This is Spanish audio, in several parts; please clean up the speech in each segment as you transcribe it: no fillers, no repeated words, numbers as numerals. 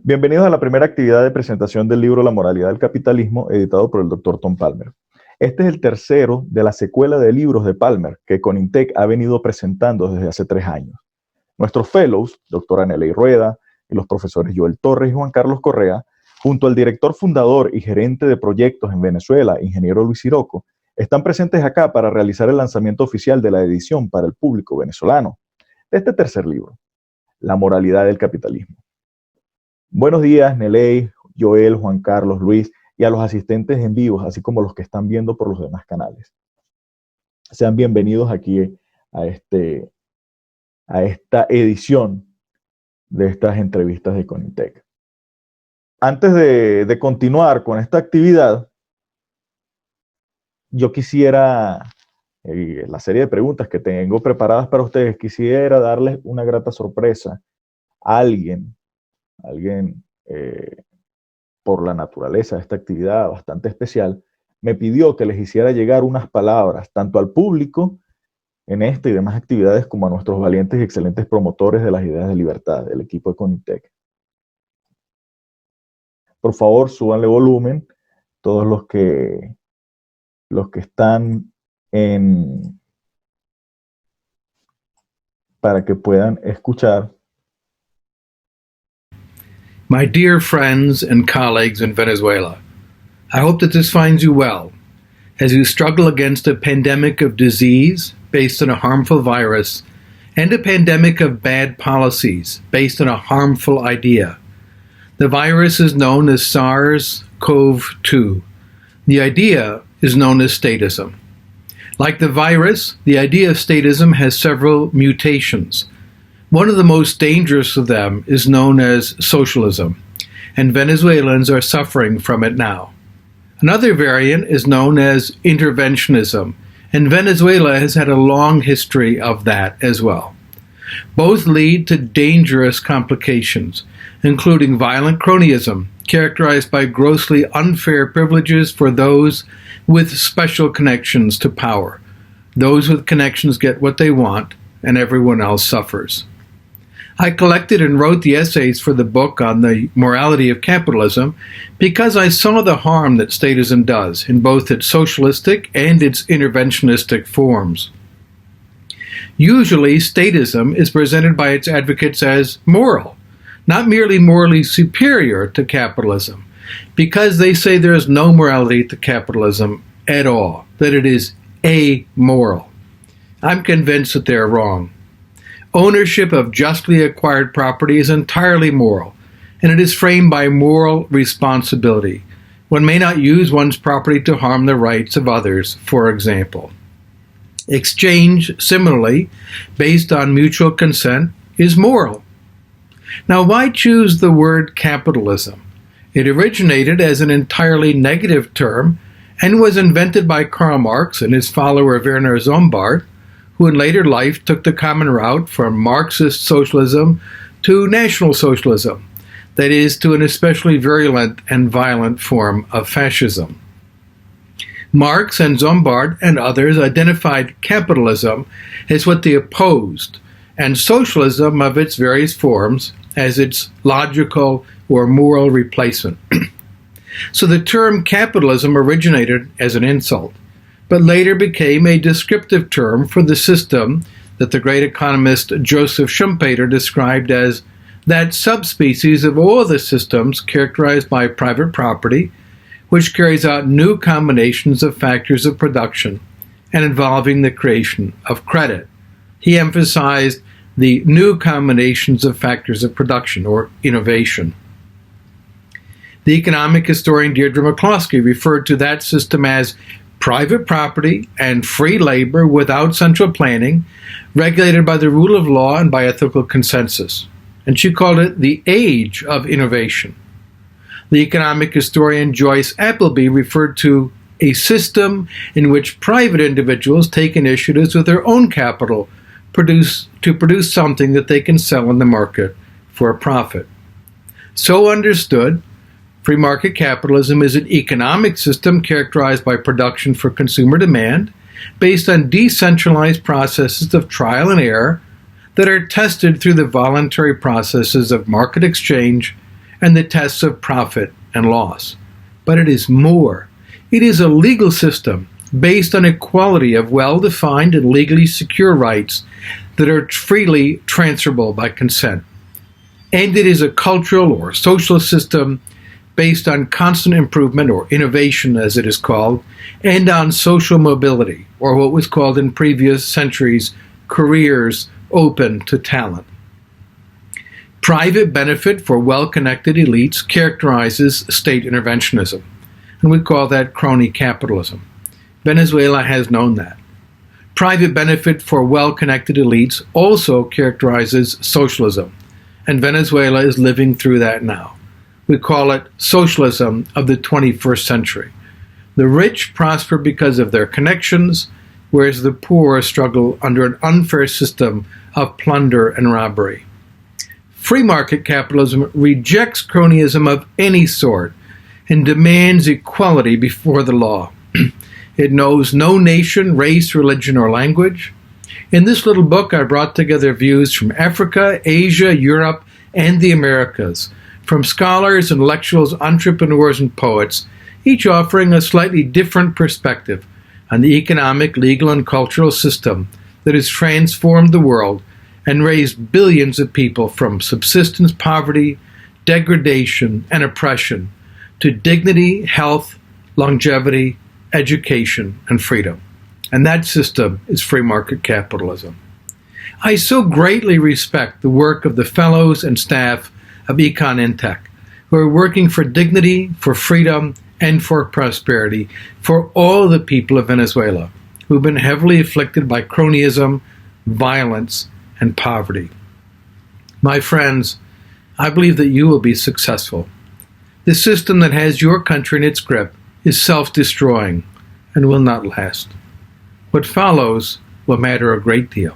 Bienvenidos a la primera actividad de presentación del libro La moralidad del capitalismo, editado por el Dr. Tom Palmer. Este es el tercero de la secuela de libros de Palmer que Conintec ha venido presentando desde hace 3 años. Nuestros fellows, doctora Neley Rueda, y los profesores Joel Torres y Juan Carlos Correa, junto al director fundador y gerente de proyectos en Venezuela, ingeniero Luis Siroco, están presentes acá para realizar el lanzamiento oficial de la edición para el público venezolano de este tercer libro, La moralidad del capitalismo. Buenos días, Neley, Joel, Juan Carlos, Luis, y a los asistentes en vivo, así como los que están viendo por los demás canales. Sean bienvenidos aquí a esta edición de estas entrevistas de Conintec. Antes de continuar con esta actividad, yo quisiera, la serie de preguntas que tengo preparadas para ustedes, quisiera darles una grata sorpresa a alguien por la naturaleza de esta actividad bastante especial, me pidió que les hiciera llegar unas palabras, tanto al público en esta y demás actividades, como a nuestros valientes y excelentes promotores de las ideas de libertad, del equipo de Conintec. Por favor, súbanle volumen, todos los que están para que puedan escuchar. My dear friends and colleagues in Venezuela, I hope that this finds you well as you struggle against a pandemic of disease based on a harmful virus and a pandemic of bad policies based on a harmful idea. The virus is known as SARS-CoV-2. The idea is known as statism. Like the virus, the idea of statism has several mutations. One of the most dangerous of them is known as socialism, and Venezuelans are suffering from it now. Another variant is known as interventionism, and Venezuela has had a long history of that as well. Both lead to dangerous complications, including violent cronyism, characterized by grossly unfair privileges for those with special connections to power. Those with connections get what they want, and everyone else suffers. I collected and wrote the essays for the book on the morality of capitalism because I saw the harm that statism does in both its socialistic and its interventionistic forms. Usually, statism is presented by its advocates as moral, not merely morally superior to capitalism, because they say there is no morality to capitalism at all, that it is amoral. I'm convinced that they're wrong. Ownership of justly acquired property is entirely moral, and it is framed by moral responsibility. One may not use one's property to harm the rights of others, for example. Exchange, similarly, based on mutual consent, is moral. Now, why choose the word capitalism? It originated as an entirely negative term and was invented by Karl Marx and his follower Werner Sombart, who in later life took the common route from Marxist socialism to National Socialism, that is, to an especially virulent and violent form of fascism. Marx and Sombart and others identified capitalism as what they opposed, and socialism of its various forms as its logical or moral replacement. So the term capitalism originated as an insult, but later became a descriptive term for the system that the great economist Joseph Schumpeter described as that subspecies of all the systems characterized by private property, which carries out new combinations of factors of production and involving the creation of credit. He emphasized the new combinations of factors of production, or innovation. The economic historian Deirdre McCloskey referred to that system as private property and free labor without central planning, regulated by the rule of law and by ethical consensus. And she called it the age of innovation. The economic historian Joyce Appleby referred to a system in which private individuals take initiatives with their own capital to produce something that they can sell in the market for a profit. So understood, free market capitalism is an economic system characterized by production for consumer demand, based on decentralized processes of trial and error that are tested through the voluntary processes of market exchange and the tests of profit and loss. But it is more. It is a legal system based on equality of well-defined and legally secure rights that are freely transferable by consent. And it is a cultural or social system based on constant improvement, or innovation as it is called, and on social mobility, or what was called in previous centuries, careers open to talent. Private benefit for well-connected elites characterizes state interventionism, and we call that crony capitalism. Venezuela has known that. Private benefit for well-connected elites also characterizes socialism, and Venezuela is living through that now. We call it socialism of the 21st century. The rich prosper because of their connections, whereas the poor struggle under an unfair system of plunder and robbery. Free market capitalism rejects cronyism of any sort and demands equality before the law. It knows no nation, race, religion, or language. In this little book, I brought together views from Africa, Asia, Europe, and the Americas, from scholars, intellectuals, entrepreneurs, and poets, each offering a slightly different perspective on the economic, legal, and cultural system that has transformed the world and raised billions of people from subsistence poverty, degradation, and oppression to dignity, health, longevity, education, and freedom. And that system is free market capitalism. I so greatly respect the work of the fellows and staff of Econ Intech, who are working for dignity, for freedom, and for prosperity for all the people of Venezuela who've been heavily afflicted by cronyism, violence, and poverty. My friends, I believe that you will be successful. The system that has your country in its grip is self-destroying and will not last. What follows will matter a great deal.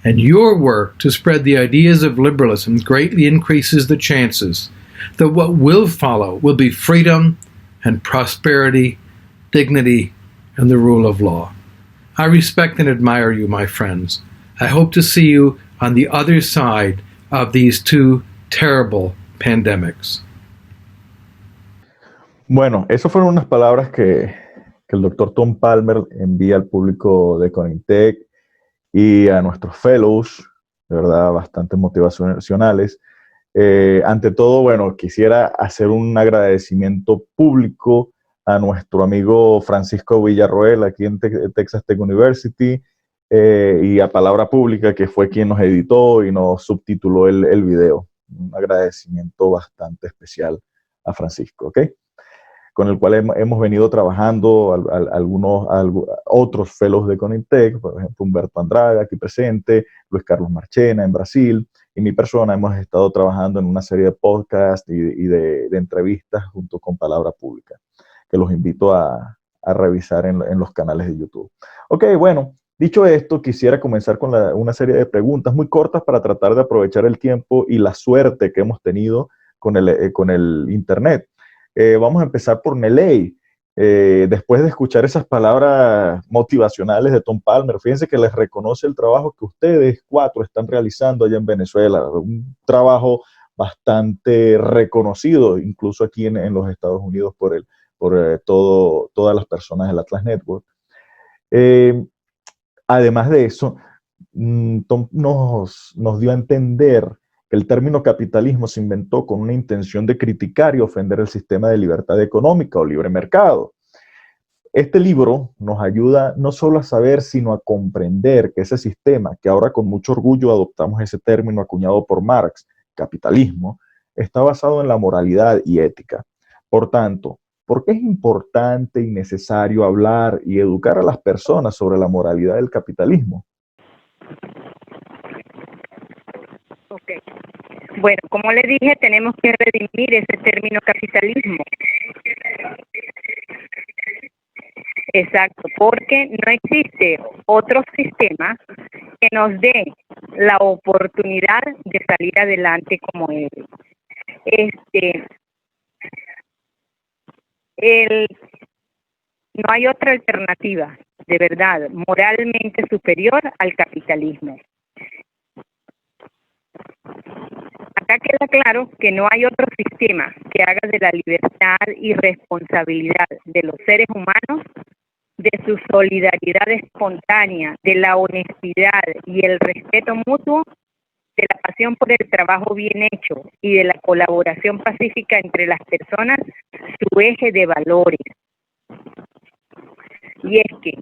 And your work to spread the ideas of liberalism greatly increases the chances that what will follow will be freedom and prosperity, dignity, and the rule of law. I respect and admire you, my friends. I hope to see you on the other side of these two terrible pandemics. Bueno, esas fueron unas palabras que el doctor Tom Palmer envía al público de Conintec y a nuestros fellows, de verdad, bastante motivacionales. Ante todo, bueno, quisiera hacer un agradecimiento público a nuestro amigo Francisco Villarroel, aquí en Texas Tech University, y a Palabra Pública, que fue quien nos editó y nos subtituló el video. Un agradecimiento bastante especial a Francisco, ¿ok? Con el cual hemos venido trabajando algunos otros fellows de Conintec, por ejemplo, Humberto Andrade, aquí presente, Luis Carlos Marchena, en Brasil, y mi persona. Hemos estado trabajando en una serie de podcasts y de entrevistas junto con Palabra Pública, que los invito a revisar en los canales de YouTube. Ok, bueno, dicho esto, quisiera comenzar con una serie de preguntas muy cortas para tratar de aprovechar el tiempo y la suerte que hemos tenido con el Internet. Vamos a empezar por Neley. Después de escuchar esas palabras motivacionales de Tom Palmer, fíjense que les reconoce el trabajo que ustedes cuatro están realizando allá en Venezuela, un trabajo bastante reconocido, incluso aquí en los Estados Unidos por todas las personas del Atlas Network. Además de eso, Tom nos dio a entender que el término capitalismo se inventó con una intención de criticar y ofender el sistema de libertad económica o libre mercado. Este libro nos ayuda no solo a saber, sino a comprender que ese sistema, que ahora con mucho orgullo adoptamos ese término acuñado por Marx, capitalismo, está basado en la moralidad y ética. Por tanto, ¿por qué es importante y necesario hablar y educar a las personas sobre la moralidad del capitalismo? Ok. Bueno, como le dije, tenemos que redimir ese término capitalismo. Exacto, porque no existe otro sistema que nos dé la oportunidad de salir adelante como él. No hay otra alternativa, de verdad, moralmente superior al capitalismo. Acá queda claro que no hay otro sistema que haga de la libertad y responsabilidad de los seres humanos, de su solidaridad espontánea, de la honestidad y el respeto mutuo, de la pasión por el trabajo bien hecho y de la colaboración pacífica entre las personas, su eje de valores. Y es que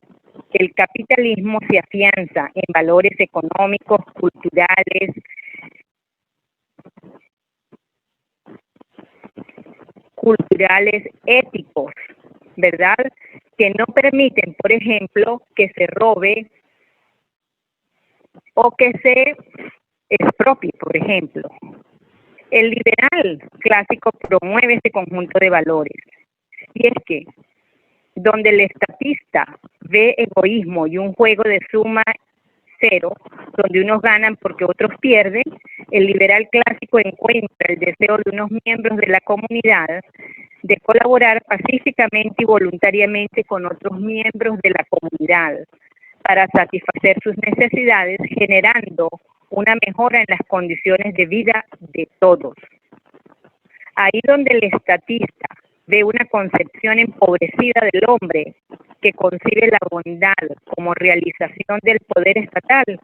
el capitalismo se afianza en valores económicos, culturales, éticos, ¿verdad? Que no permiten, por ejemplo, que se robe o que se expropie, por ejemplo. El liberal clásico promueve este conjunto de valores. Y es que donde el estatista ve egoísmo y un juego de suma cero, donde unos ganan porque otros pierden, el liberal clásico encuentra el deseo de unos miembros de la comunidad de colaborar pacíficamente y voluntariamente con otros miembros de la comunidad para satisfacer sus necesidades, generando una mejora en las condiciones de vida de todos. Ahí donde el estatista ve una concepción empobrecida del hombre que concibe la bondad como realización del poder estatal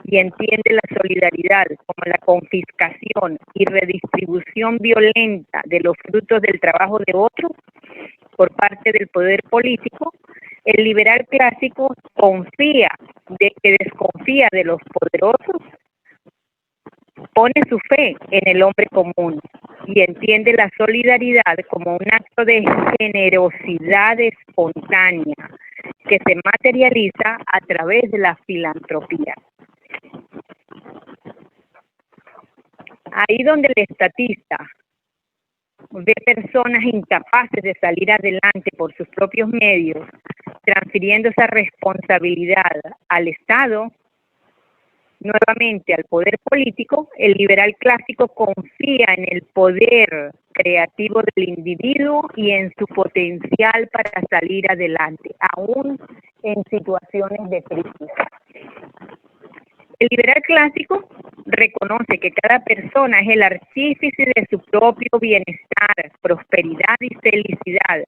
y entiende la solidaridad como la confiscación y redistribución violenta de los frutos del trabajo de otros por parte del poder político, el liberal clásico desconfía de los poderosos, pone su fe en el hombre común y entiende la solidaridad como un acto de generosidad espontánea que se materializa a través de la filantropía. Ahí donde el estatista ve personas incapaces de salir adelante por sus propios medios, transfiriendo esa responsabilidad al Estado, nuevamente al poder político, el liberal clásico confía en el poder creativo del individuo y en su potencial para salir adelante, aún en situaciones de crisis. El liberal clásico reconoce que cada persona es el artífice de su propio bienestar, prosperidad y felicidad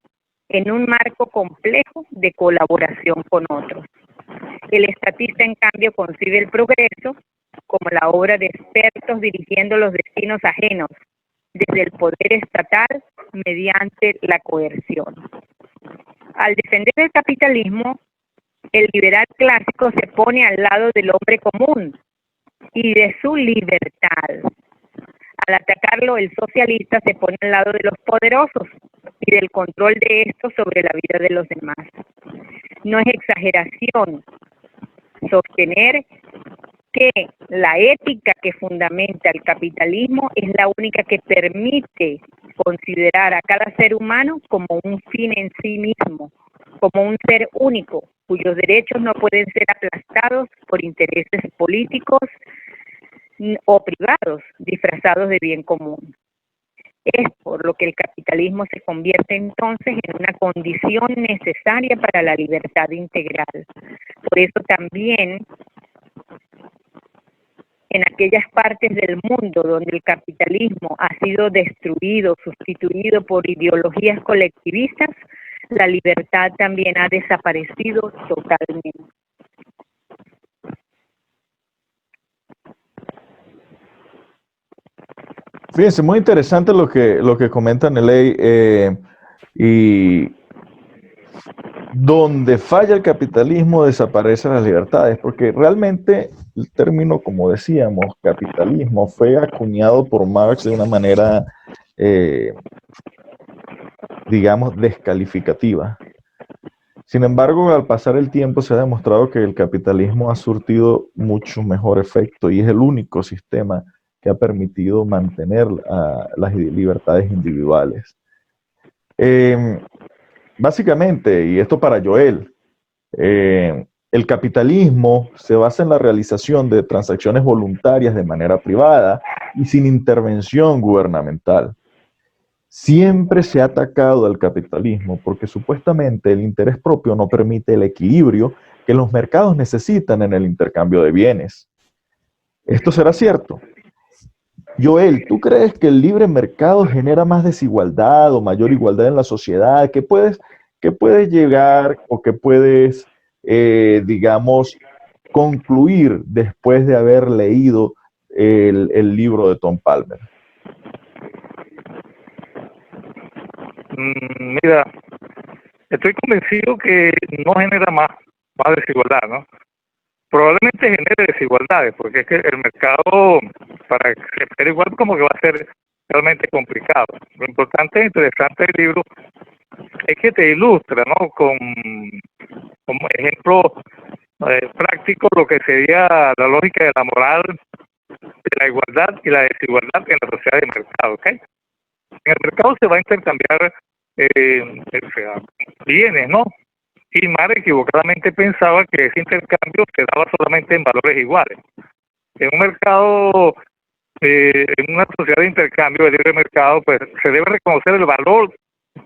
en un marco complejo de colaboración con otros. El estatista, en cambio, concibe el progreso como la obra de expertos dirigiendo los destinos ajenos desde el poder estatal mediante la coerción. Al defender el capitalismo, el liberal clásico se pone al lado del hombre común y de su libertad. Al atacarlo, el socialista se pone al lado de los poderosos y del control de estos sobre la vida de los demás. No es exageración sostener que la ética que fundamenta el capitalismo es la única que permite considerar a cada ser humano como un fin en sí mismo, como un ser único, cuyos derechos no pueden ser aplastados por intereses políticos o privados disfrazados de bien común. Es por lo que el capitalismo se convierte entonces en una condición necesaria para la libertad integral. Por eso también en aquellas partes del mundo donde el capitalismo ha sido destruido, sustituido por ideologías colectivistas, la libertad también ha desaparecido totalmente. Fíjense, muy interesante lo que comenta Neley, y donde falla el capitalismo desaparecen las libertades, porque realmente el término, como decíamos, capitalismo, fue acuñado por Marx de una manera, digamos, descalificativa. Sin embargo, al pasar el tiempo se ha demostrado que el capitalismo ha surtido mucho mejor efecto y es el único sistema que ha permitido mantener las libertades individuales. Básicamente, y esto para Joel, el capitalismo se basa en la realización de transacciones voluntarias de manera privada y sin intervención gubernamental. Siempre se ha atacado al capitalismo porque supuestamente el interés propio no permite el equilibrio que los mercados necesitan en el intercambio de bienes. ¿Esto será cierto? Joel, ¿tú crees que el libre mercado genera más desigualdad o mayor igualdad en la sociedad? Qué puedes llegar o qué puedes, digamos, concluir después de haber leído el libro de Tom Palmer? Mira, estoy convencido que no genera más desigualdad, ¿no? Probablemente genere desigualdades, porque es que el mercado, para que sea igual, como que va a ser realmente complicado. Lo importante e interesante del libro es que te ilustra, ¿no? Como ejemplo práctico lo que sería la lógica de la moral, de la igualdad y la desigualdad en la sociedad de mercado, ¿ok? En el mercado se va a intercambiar bienes, ¿no? Y Marx equivocadamente pensaba que ese intercambio se daba solamente en valores iguales. En un mercado, en una sociedad de intercambio, de libre mercado, pues se debe reconocer el valor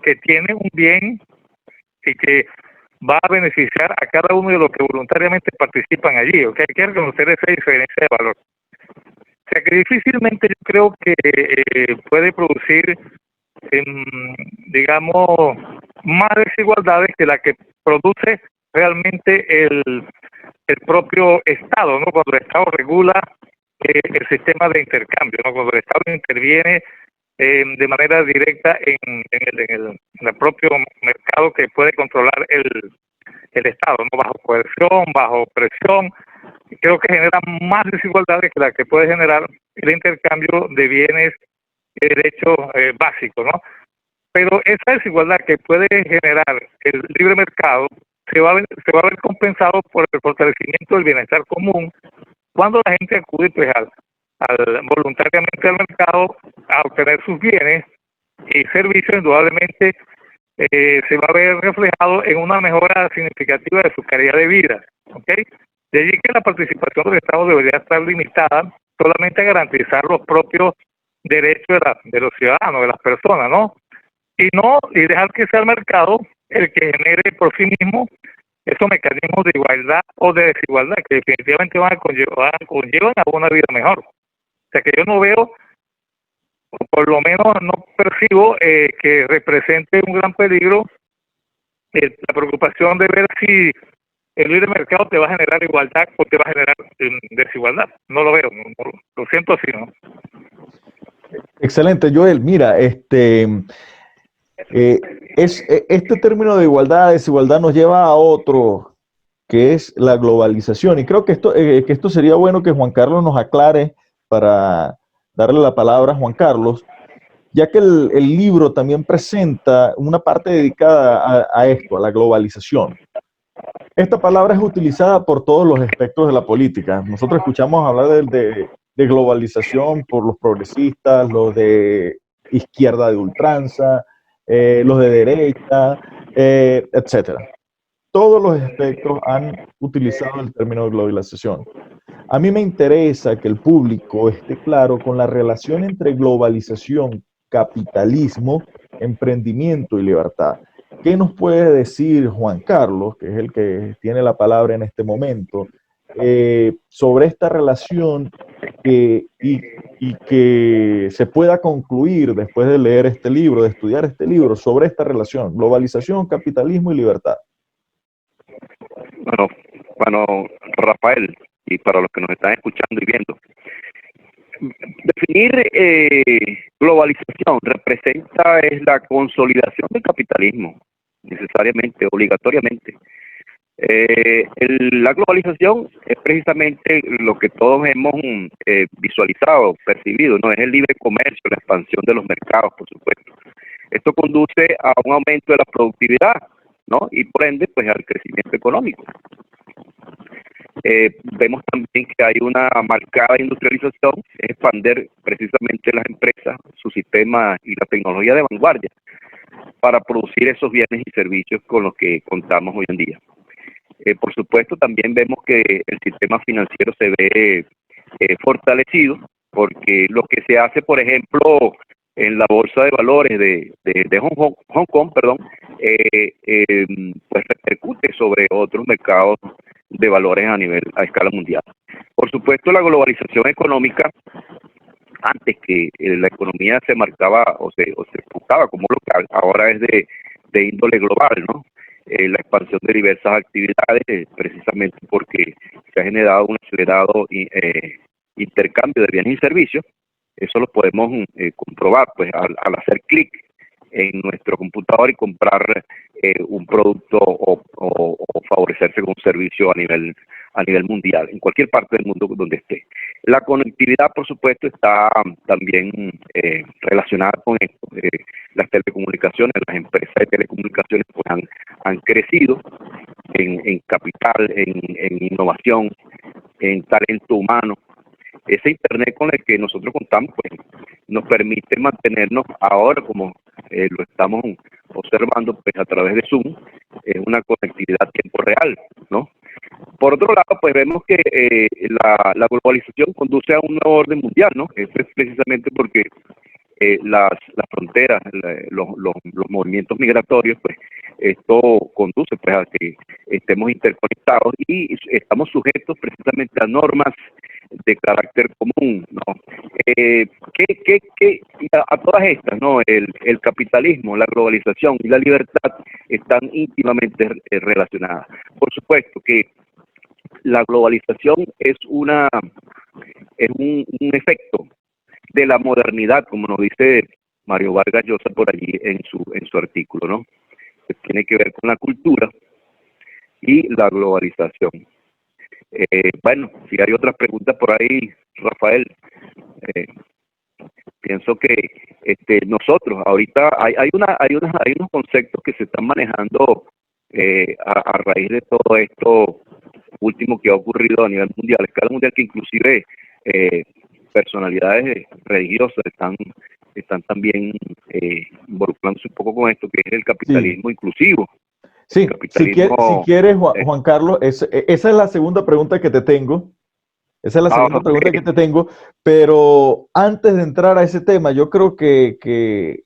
que tiene un bien y que va a beneficiar a cada uno de los que voluntariamente participan allí, ¿ok? Hay que reconocer esa diferencia de valor. O sea que difícilmente yo creo que puede producir, digamos, más desigualdades que la que produce realmente el propio Estado, ¿no? Cuando el Estado regula el sistema de intercambio, ¿no? Cuando el Estado interviene de manera directa en el propio mercado que puede controlar el Estado, ¿no? Bajo coerción, bajo presión. Creo que genera más desigualdades que la que puede generar el intercambio de bienes y derechos básicos, ¿no? Pero esa desigualdad que puede generar el libre mercado se va a ver compensado por el fortalecimiento del bienestar común cuando la gente acude pues voluntariamente al mercado a obtener sus bienes y servicios. Indudablemente se va a ver reflejado en una mejora significativa de su calidad de vida, ¿ok? De allí que la participación del Estado debería estar limitada solamente a garantizar los propios derechos de los ciudadanos, de las personas, ¿no? Y dejar que sea el mercado el que genere por sí mismo esos mecanismos de igualdad o de desigualdad que definitivamente conllevan a una vida mejor. O sea que yo no veo, o por lo menos no percibo que represente un gran peligro la preocupación de ver si el libre mercado te va a generar igualdad o te va a generar desigualdad. No lo veo, lo siento así, ¿no? Excelente, Joel. Mira, este término de igualdad, desigualdad nos lleva a otro, que es la globalización. Y creo que esto sería bueno que Juan Carlos nos aclare para darle la palabra a Juan Carlos, ya que el libro también presenta una parte dedicada a esto, a la globalización. Esta palabra es utilizada por todos los espectros de la política. Nosotros escuchamos hablar de globalización por los progresistas, los de izquierda de ultranza, los de derecha, etcétera. Todos los espectros han utilizado el término de globalización. A mí me interesa que el público esté claro con la relación entre globalización, capitalismo, emprendimiento y libertad. ¿Qué nos puede decir Juan Carlos, que es el que tiene la palabra en este momento, sobre esta relación y que se pueda concluir después de leer este libro, de estudiar este libro, sobre esta relación, globalización, capitalismo y libertad? Bueno, Rafael, y para los que nos están escuchando y viendo, definir globalización representa es la consolidación del capitalismo, necesariamente, obligatoriamente. La globalización es precisamente lo que todos hemos visualizado, percibido, ¿no? Es el libre comercio, la expansión de los mercados, por supuesto. Esto conduce a un aumento de la productividad, ¿no? Y por ende, pues al crecimiento económico. Vemos también que hay una marcada industrialización, es expandir precisamente las empresas, su sistema y la tecnología de vanguardia para producir esos bienes y servicios con los que contamos hoy en día. Por supuesto, también vemos que el sistema financiero se ve fortalecido, porque lo que se hace, por ejemplo, en la bolsa de valores de Hong Kong, pues repercute sobre otros mercados de valores a escala mundial. Por supuesto, la globalización económica antes que la economía se marcaba o se enfocaba como local, ahora es de índole global, ¿no? La expansión de diversas actividades, precisamente porque se ha generado un acelerado intercambio de bienes y servicios. Eso lo podemos comprobar pues al hacer clic en nuestro computador y comprar un producto o favorecerse con un servicio a nivel mundial, en cualquier parte del mundo donde esté. La conectividad, por supuesto, está también relacionada con esto. Las telecomunicaciones, las empresas de telecomunicaciones pues han crecido en capital, en innovación, en talento humano. Ese Internet con el que nosotros contamos pues nos permite mantenernos ahora, como lo estamos observando pues a través de Zoom, una conectividad a tiempo real, ¿no? Por otro lado, pues vemos que la globalización conduce a un nuevo orden mundial, ¿no? Eso es precisamente porque las fronteras, los movimientos migratorios, pues esto conduce pues a que estemos interconectados y estamos sujetos precisamente a normas de carácter común, ¿no? A todas estas, ¿no? El capitalismo, la globalización y la libertad están íntimamente relacionadas. Por supuesto que la globalización es un efecto de la modernidad, como nos dice Mario Vargas Llosa por allí en su artículo, ¿no? Que tiene que ver con la cultura y la globalización. Bueno, si hay otras preguntas por ahí, Rafael, pienso que nosotros ahorita hay unos conceptos que se están manejando a raíz de todo esto último que ha ocurrido a nivel mundial, a escala mundial, que inclusive personalidades religiosas están también involucrándose un poco con esto, que es el capitalismo inclusivo. Sí, si quieres, Juan Carlos, esa es la segunda pregunta que te tengo. Esa es la segunda pregunta que te tengo, pero antes de entrar a ese tema, yo creo que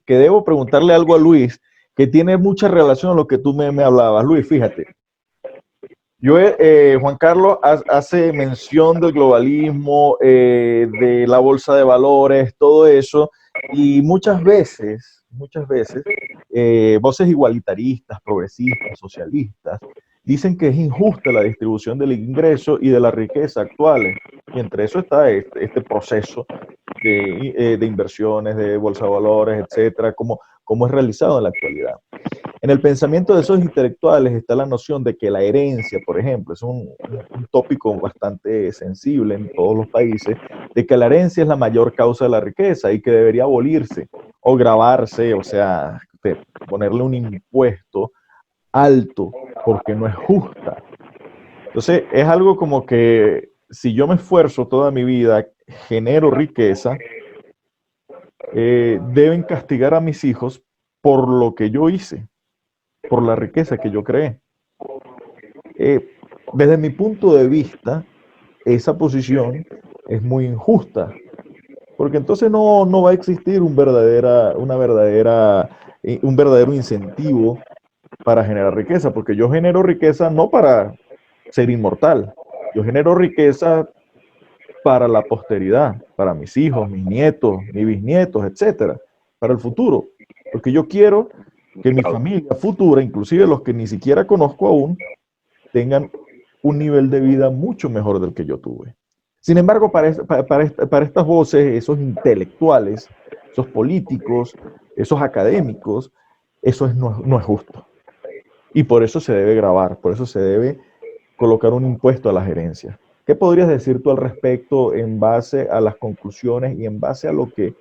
debo preguntarle algo a Luis, que tiene mucha relación a lo que tú me hablabas. Luis, fíjate, Juan Carlos hace mención del globalismo, de la bolsa de valores, todo eso, y muchas veces, voces igualitaristas, progresistas, socialistas, dicen que es injusta la distribución del ingreso y de la riqueza actuales, y entre eso está este proceso de inversiones, de bolsa de valores, etcétera, como es realizado en la actualidad. En el pensamiento de esos intelectuales está la noción de que la herencia, por ejemplo, es un tópico bastante sensible en todos los países, de que la herencia es la mayor causa de la riqueza y que debería abolirse o grabarse, o sea, ponerle un impuesto alto porque no es justa. Entonces, es algo como que si yo me esfuerzo toda mi vida, genero riqueza, deben castigar a mis hijos por lo que yo hice, por la riqueza que yo creé. Desde mi punto de vista, esa posición es muy injusta, porque entonces no va a existir un verdadero incentivo para generar riqueza, porque yo genero riqueza no para ser inmortal, yo genero riqueza para la posteridad, para mis hijos, mis nietos, mis bisnietos, etcétera, para el futuro, porque yo quiero que mi familia futura, inclusive los que ni siquiera conozco aún, tengan un nivel de vida mucho mejor del que yo tuve. Sin embargo, para estas voces, esos intelectuales, esos políticos, esos académicos, eso no es justo. Y por eso se debe grabar, por eso se debe colocar un impuesto a las herencias. ¿Qué podrías decir tú al respecto en base a las conclusiones y en base a lo que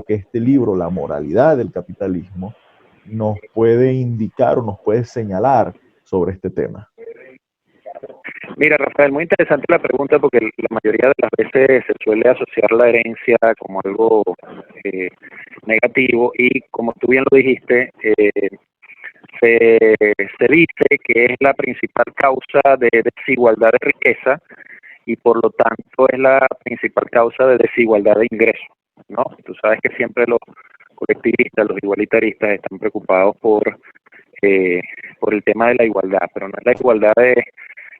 este libro, La moralidad del capitalismo, nos puede indicar o nos puede señalar sobre este tema? Mira, Rafael, muy interesante la pregunta porque la mayoría de las veces se suele asociar la herencia como algo negativo y como tú bien lo dijiste, se dice que es la principal causa de desigualdad de riqueza y por lo tanto es la principal causa de desigualdad de ingresos, ¿no? Tú sabes que siempre los colectivistas, los igualitaristas están preocupados por el tema de la igualdad, pero no es la igualdad de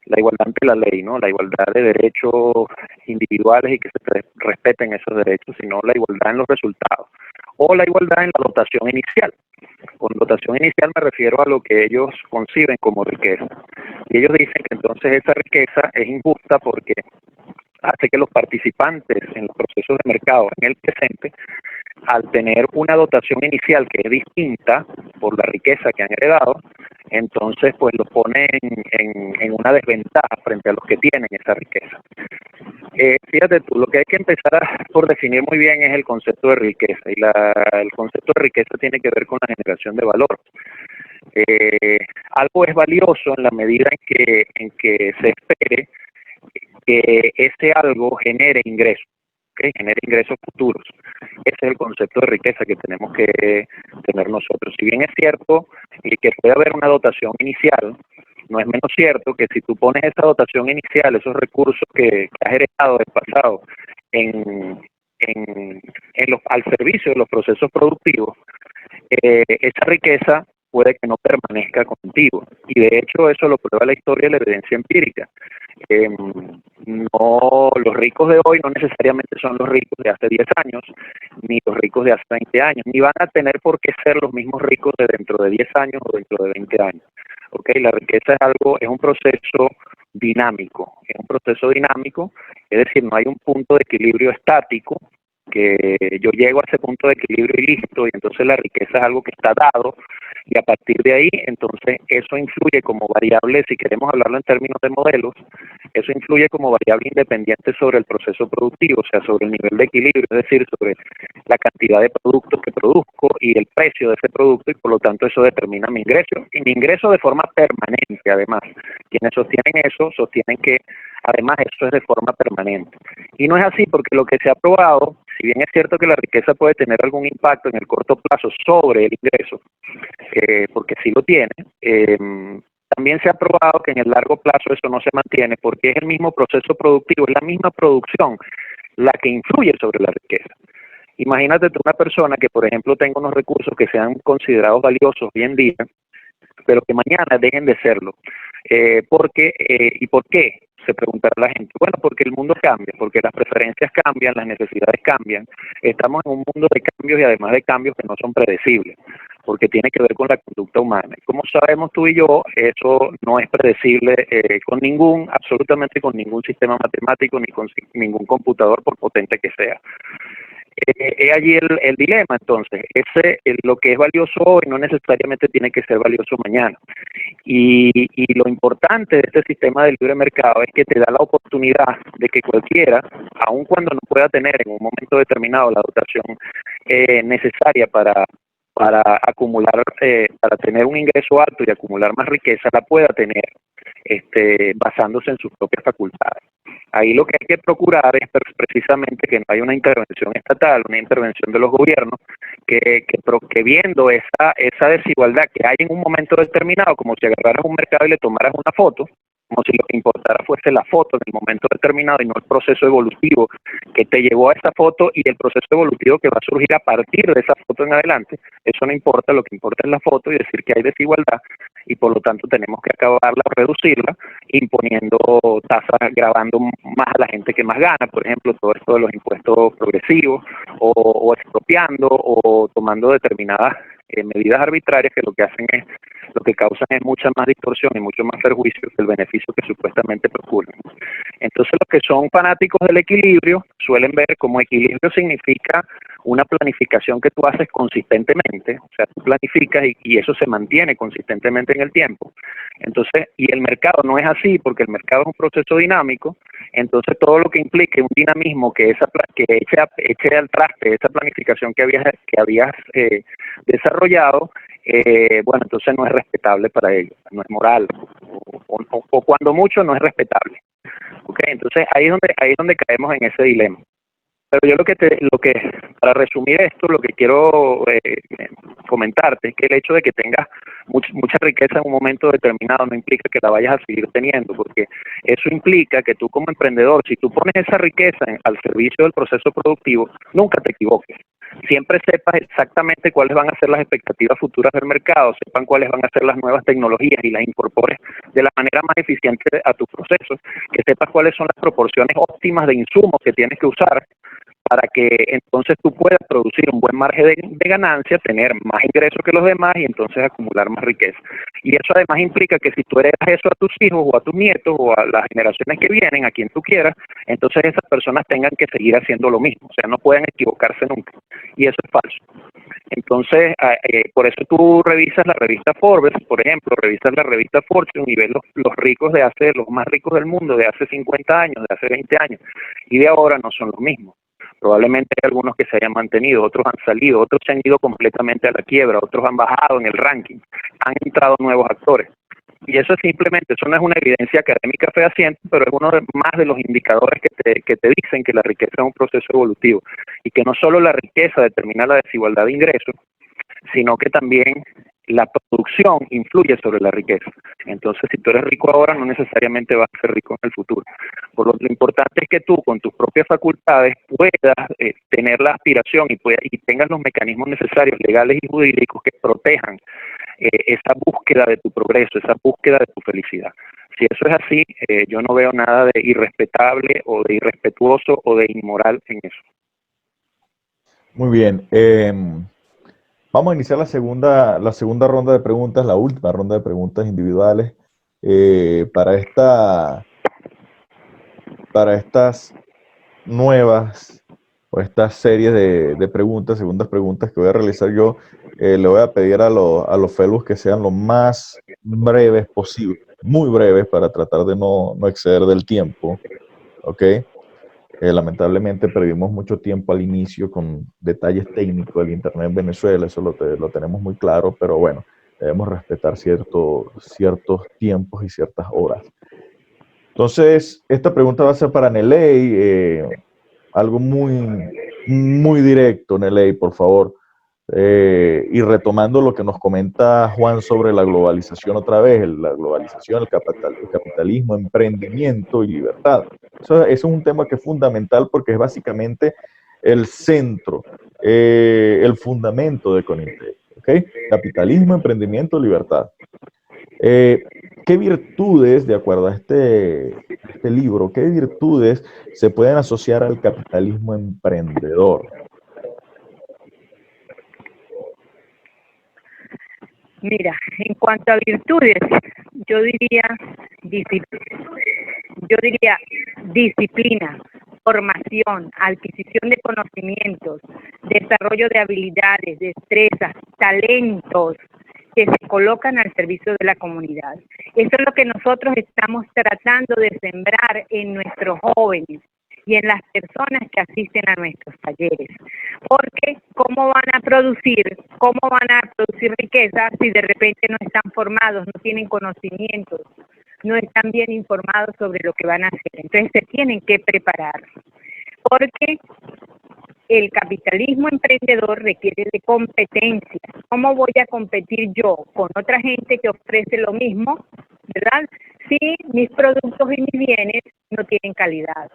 la igualdad ante la ley, ¿no? La igualdad de derechos individuales y que se respeten esos derechos, sino la igualdad en los resultados. O la igualdad en la dotación inicial. Con dotación inicial me refiero a lo que ellos conciben como riqueza. Y ellos dicen que entonces esa riqueza es injusta porque hace que los participantes en los procesos de mercado en el presente, al tener una dotación inicial que es distinta por la riqueza que han heredado, entonces pues los ponen en una desventaja frente a los que tienen esa riqueza. Fíjate tú, lo que hay que empezar por definir muy bien es el concepto de riqueza, y el concepto de riqueza tiene que ver con la generación de valor. Algo es valioso en la medida en que se espere que ese algo genere ingresos, ¿okay? Genere ingresos futuros. Ese es el concepto de riqueza que tenemos que tener nosotros. Si bien es cierto que puede haber una dotación inicial, no es menos cierto que si tú pones esa dotación inicial, esos recursos que has heredado del pasado, al servicio de los procesos productivos, esa riqueza puede que no permanezca contigo. Y de hecho eso lo prueba la historia y la evidencia empírica. No, los ricos de hoy no necesariamente son los ricos de hace 10 años, ni los ricos de hace 20 años, ni van a tener por qué ser los mismos ricos de dentro de 10 años o dentro de 20 años. Okay, la riqueza es un proceso dinámico, es decir, no hay un punto de equilibrio estático, que yo llego a ese punto de equilibrio y listo, y entonces la riqueza es algo que está dado, y a partir de ahí, entonces, eso influye como variable, si queremos hablarlo en términos de modelos, eso influye como variable independiente sobre el proceso productivo, o sea, sobre el nivel de equilibrio, es decir, sobre la cantidad de productos que produzco y el precio de ese producto, y por lo tanto eso determina mi ingreso, y mi ingreso de forma permanente, además. Quienes sostienen eso, sostienen que además eso es de forma permanente. Y no es así, porque lo que se ha probado, si bien es cierto que la riqueza puede tener algún impacto en el corto plazo sobre el ingreso, porque sí lo tiene, también se ha probado que en el largo plazo eso no se mantiene, porque es el mismo proceso productivo, es la misma producción la que influye sobre la riqueza. Imagínate tú una persona que, por ejemplo, tenga unos recursos que sean considerados valiosos hoy en día, pero que mañana dejen de serlo. ¿Por qué? ¿Y por qué? Se preguntará la gente. Bueno, porque el mundo cambia, porque las preferencias cambian, las necesidades cambian. Estamos en un mundo de cambios y además de cambios que no son predecibles, porque tiene que ver con la conducta humana. Y como sabemos tú y yo, eso no es predecible absolutamente con ningún sistema matemático ni con ningún computador, por potente que sea. Es allí el dilema, entonces. Lo que es valioso hoy no necesariamente tiene que ser valioso mañana. Y lo importante de este sistema de libre mercado es que te da la oportunidad de que cualquiera, aun cuando no pueda tener en un momento determinado la dotación necesaria para acumular, para tener un ingreso alto y acumular más riqueza, la pueda tener basándose en sus propias facultades. Ahí lo que hay que procurar es precisamente que no haya una intervención estatal, una intervención de los gobiernos, que viendo esa desigualdad que hay en un momento determinado, como si agarraras un mercado y le tomaras una foto, como si lo que importara fuese la foto en el momento determinado y no el proceso evolutivo que te llevó a esa foto y el proceso evolutivo que va a surgir a partir de esa foto en adelante. Eso no importa, lo que importa es la foto y decir que hay desigualdad, y por lo tanto tenemos que acabarla, reducirla, imponiendo tasas, gravando más a la gente que más gana, por ejemplo, todo esto de los impuestos progresivos, o expropiando, o tomando determinadas medidas arbitrarias que lo que causan es mucha más distorsión y mucho más perjuicio que el beneficio que supuestamente procuran. Entonces los que son fanáticos del equilibrio suelen ver como equilibrio significa una planificación que tú haces consistentemente, o sea, tú planificas y eso se mantiene consistentemente en el tiempo. Entonces, y el mercado no es así, porque el mercado es un proceso dinámico, entonces todo lo que implique un dinamismo que eche al traste esa planificación que habías desarrollado, bueno, entonces no es respetable para ellos, no es moral, o cuando mucho no es respetable. Okay, entonces ahí es donde caemos en ese dilema. Pero yo para resumir esto, lo que quiero comentarte es que el hecho de que tengas mucha riqueza en un momento determinado no implica que la vayas a seguir teniendo, porque eso implica que tú como emprendedor, si tú pones esa riqueza al servicio del proceso productivo, nunca te equivoques. Siempre sepas exactamente cuáles van a ser las expectativas futuras del mercado, sepan cuáles van a ser las nuevas tecnologías y las incorpores de la manera más eficiente a tus procesos, que sepas cuáles son las proporciones óptimas de insumos que tienes que usar para que entonces tú puedas producir un buen margen de ganancia, tener más ingresos que los demás y entonces acumular más riqueza. Y eso además implica que si tú heredas eso a tus hijos o a tus nietos o a las generaciones que vienen, a quien tú quieras, entonces esas personas tengan que seguir haciendo lo mismo, o sea, no pueden equivocarse nunca. Y eso es falso. Entonces, por eso tú revisas la revista Forbes, por ejemplo, revisas la revista Fortune y ves los ricos los más ricos del mundo de hace 50 años, de hace 20 años, y de ahora no son los mismos. Probablemente hay algunos que se hayan mantenido, otros han salido, otros se han ido completamente a la quiebra, otros han bajado en el ranking, han entrado nuevos actores. Y eso no es una evidencia académica fehaciente, pero es uno más de los indicadores que te dicen que la riqueza es un proceso evolutivo y que no solo la riqueza determina la desigualdad de ingresos, sino que también la producción influye sobre la riqueza. Entonces, si tú eres rico ahora, no necesariamente vas a ser rico en el futuro. Por lo importante es que tú, con tus propias facultades, puedas tener la aspiración y tengas los mecanismos necesarios, legales y jurídicos, que protejan esa búsqueda de tu progreso, esa búsqueda de tu felicidad. Si eso es así, yo no veo nada de irrespetable o de irrespetuoso o de inmoral en eso. Muy bien. Vamos a iniciar la segunda ronda de preguntas, la última ronda de preguntas individuales para estas nuevas o estas series de preguntas, segundas preguntas que voy a realizar yo. Le voy a pedir a los fellows que sean lo más breves posible, muy breves, para tratar de no exceder del tiempo, ¿ok? Lamentablemente perdimos mucho tiempo al inicio con detalles técnicos del Internet en Venezuela, eso lo tenemos muy claro, pero bueno, debemos respetar ciertos tiempos y ciertas horas. Entonces, esta pregunta va a ser para Neley, algo muy directo, Neley, por favor. Y retomando lo que nos comenta Juan sobre la globalización otra vez, la globalización, el capitalismo, emprendimiento y libertad. Eso es un tema que es fundamental porque es básicamente el centro, el fundamento de Conintec, ¿ok? Capitalismo, emprendimiento, libertad. ¿Qué virtudes, de acuerdo a este libro, qué virtudes se pueden asociar al capitalismo emprendedor? Mira, en cuanto a virtudes, yo diría disciplina, formación, adquisición de conocimientos, desarrollo de habilidades, destrezas, talentos que se colocan al servicio de la comunidad. Eso es lo que nosotros estamos tratando de sembrar en nuestros jóvenes y en las personas que asisten a nuestros talleres. Porque ¿cómo van a producir riqueza si de repente no están formados, no tienen conocimientos, no están bien informados sobre lo que van a hacer? Entonces se tienen que preparar. Porque el capitalismo emprendedor requiere de competencia. ¿Cómo voy a competir yo con otra gente que ofrece lo mismo, verdad? Si mis productos y mis bienes no tienen calidad.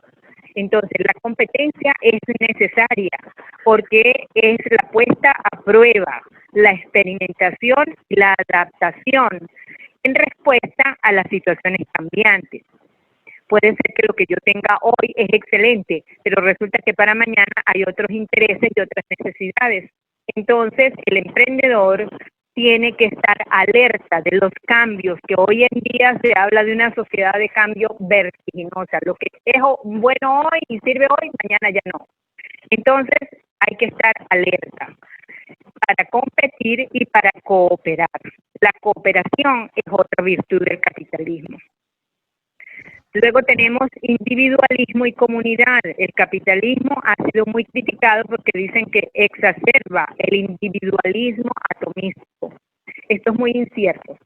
Entonces, la competencia es necesaria porque es la puesta a prueba, la experimentación y la adaptación en respuesta a las situaciones cambiantes. Puede ser que lo que yo tenga hoy es excelente, pero resulta que para mañana hay otros intereses y otras necesidades. Entonces, el emprendedor tiene que estar alerta de los cambios, que hoy en día se habla de una sociedad de cambio vertiginosa. Lo que es bueno hoy y sirve hoy, mañana ya no. Entonces, hay que estar alerta para competir y para cooperar. La cooperación es otra virtud del capitalismo. Luego tenemos individualismo y comunidad. El capitalismo ha sido muy criticado porque dicen que exacerba el individualismo atomístico. Esto es muy incierto,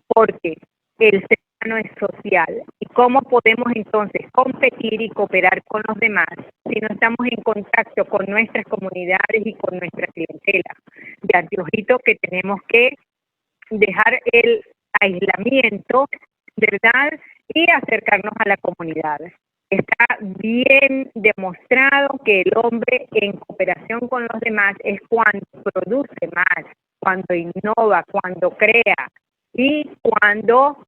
porque el ser humano es social. ¿Y cómo podemos entonces competir y cooperar con los demás si no estamos en contacto con nuestras comunidades y con nuestra clientela? De anteojito que tenemos que dejar el aislamiento, ¿verdad?, y acercarnos a la comunidad. Está bien demostrado que el hombre en cooperación con los demás es cuando produce más, cuando innova, cuando crea y cuando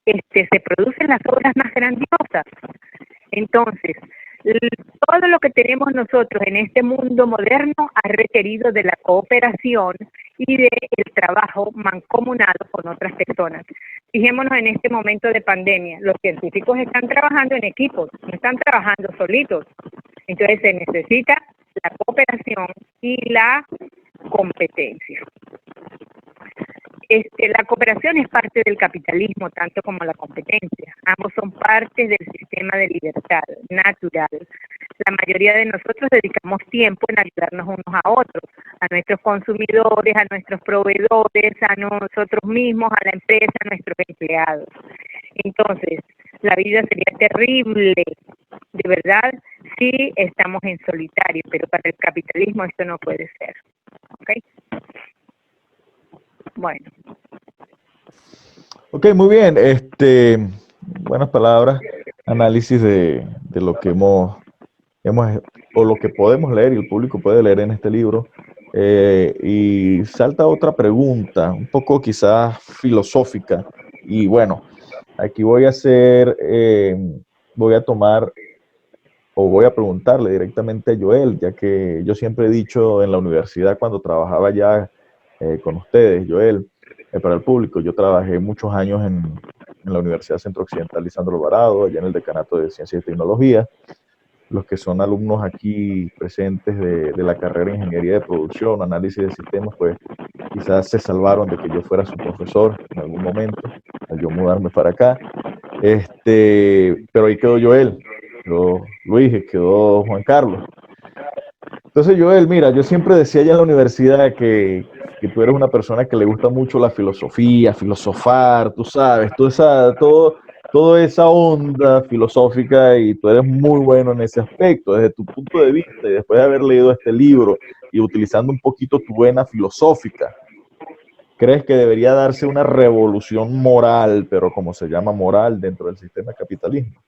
se producen las obras más grandiosas. Entonces, todo lo que tenemos nosotros en este mundo moderno ha requerido de la cooperación y del trabajo mancomunado con otras personas. Fijémonos en este momento de pandemia, los científicos están trabajando en equipos, no están trabajando solitos. Entonces se necesita la cooperación y la competencia. La cooperación es parte del capitalismo, tanto como la competencia. Ambos son partes del sistema de libertad natural. La mayoría de nosotros dedicamos tiempo en ayudarnos unos a otros, a nuestros consumidores, a nuestros proveedores, a nosotros mismos, a la empresa, a nuestros empleados. Entonces, la vida sería terrible, de verdad, si estamos en solitario, pero para el capitalismo esto no puede ser. ¿Ok? Bueno. Ok, muy bien. Buenas palabras, análisis de lo que hemos o lo que podemos leer y el público puede leer en este libro. Y salta otra pregunta, un poco quizás filosófica. Y bueno, aquí voy a tomar o voy a preguntarle directamente a Joel, ya que yo siempre he dicho en la universidad cuando trabajaba ya con ustedes, Joel, para el público, yo trabajé muchos años en la Universidad Centro Occidental Lisandro Alvarado, allá en el Decanato de Ciencia y Tecnología. Los que son alumnos aquí presentes de la carrera de Ingeniería de Producción, Análisis de Sistemas, pues quizás se salvaron de que yo fuera su profesor en algún momento, al yo mudarme para acá. Pero ahí quedó Joel, quedó Luis, quedó Juan Carlos. Entonces, Joel, mira, yo siempre decía ya en la universidad que tú eres una persona que le gusta mucho la filosofía, filosofar, tú sabes, toda esa onda filosófica y tú eres muy bueno en ese aspecto, desde tu punto de vista y después de haber leído este libro y utilizando un poquito tu vena filosófica, ¿crees que debería darse una revolución moral, pero como se llama moral dentro del sistema capitalismo?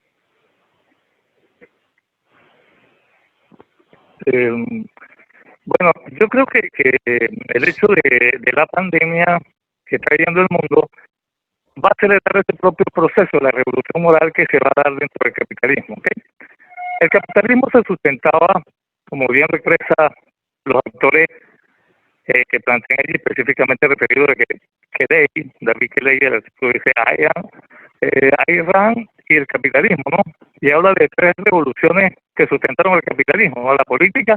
Bueno, yo creo que el hecho de la pandemia que está viviendo el mundo va a acelerar ese propio proceso, la revolución moral que se va a dar dentro del capitalismo. ¿Okay? El capitalismo se sustentaba, como bien expresa los autores que plantean allí, específicamente referido a David Kelly, el artículo dice Ayn y el capitalismo, ¿no? Y habla de tres revoluciones que sustentaron el capitalismo, ¿no? La política,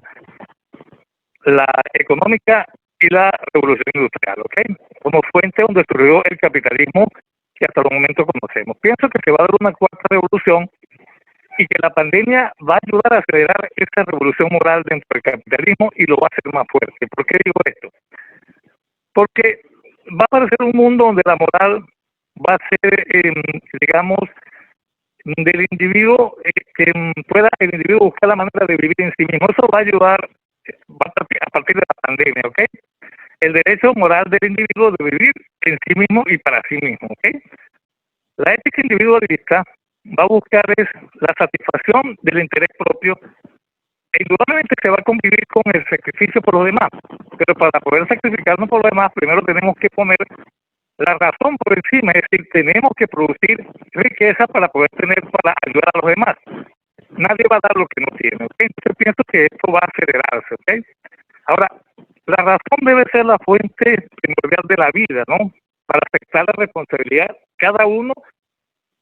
la económica y la revolución industrial, ¿ok? Como fuente donde surgió el capitalismo que hasta el momento conocemos. Pienso que se va a dar una cuarta revolución y que la pandemia va a ayudar a acelerar esa revolución moral dentro del capitalismo y lo va a hacer más fuerte. ¿Por qué digo esto? Porque va a aparecer un mundo donde la moral va a ser, digamos, del individuo, que pueda el individuo buscar la manera de vivir en sí mismo. Eso va a ayudar a partir de la pandemia, ¿ok? El derecho moral del individuo de vivir en sí mismo y para sí mismo, ¿ok? La ética individualista va a buscar es la satisfacción del interés propio e indudablemente se va a convivir con el sacrificio por los demás, pero para poder sacrificarnos por los demás primero tenemos que poner la razón por encima, es decir, tenemos que producir riqueza para poder para ayudar a los demás. Nadie va a dar lo que no tiene, ¿ok? Entonces pienso que esto va a acelerarse, ¿ok? Ahora, la razón debe ser la fuente primordial de la vida, ¿no? Para aceptar la responsabilidad cada uno